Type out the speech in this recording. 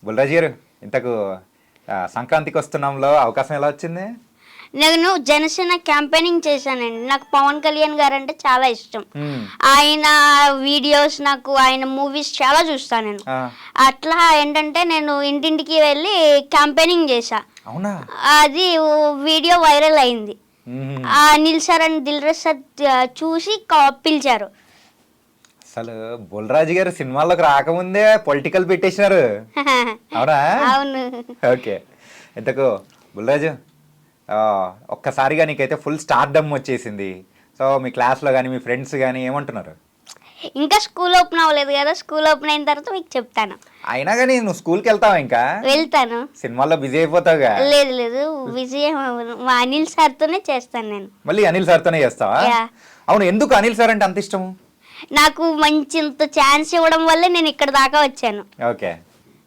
బుల్రాజు గారు ఇంతకు సంక్రాంతికి వస్తున్నాంలో అవకాశం ఎలా వచ్చింది? నేను జనసేన క్యాంపెయినింగ్ చేశానండి. నాకు పవన్ కళ్యాణ్ గారు అంటే చాలా ఇష్టం. ఆయన వీడియోస్, నాకు ఆయన మూవీస్ చాలా చూస్తాను నేను. అట్లా ఏంటంటే నేను ఇంటింటికి వెళ్ళి క్యాంపెయినింగ్ చేశా. అవునా? అది వీడియో వైరల్ అయింది. Anil sir and Dil Raju sir చూసి పిలిచారు. అసలు బుల్రాజు గారు సినిమాల్లోకి రాకముందే పొలిటికల్ పెట్టేసినారు. అవునా? అవును. ఓకే. ఇంతకు బుల్రాజు ఒక్కసారిగా నీకైతే ఫుల్ స్టార్డమ్ వచ్చేసింది. సో మీ క్లాస్లో కానీ మీ ఫ్రెండ్స్ కానీ ఏమంటున్నారు? ఇంకా స్కూల్ ఓపెన్ అవ్వలేదు కదా, స్కూల్ ఓపెన్ అయిన తర్వాత మీకు చెప్తాను. అయినా కానీ నువ్వు స్కూల్కి వెళ్తావా? ఇంకా వెళ్తాను. సినిమాల్లో బిజీ అయిపోతావుగా? లేదు లేదు, విజయం మా అనిల్ సార్తోనే చేస్తాను నేను. మళ్ళీ అనిల్ సార్తోనే చేస్తావా? అవును, ఎందుకు అనిల్ సార్ అంటే అంత ఇష్టము? నాకు మంచి ఛాన్స్ ఇవ్వడం వల్లే నేను ఇక్కడ దాకా వచ్చాను. ఓకే.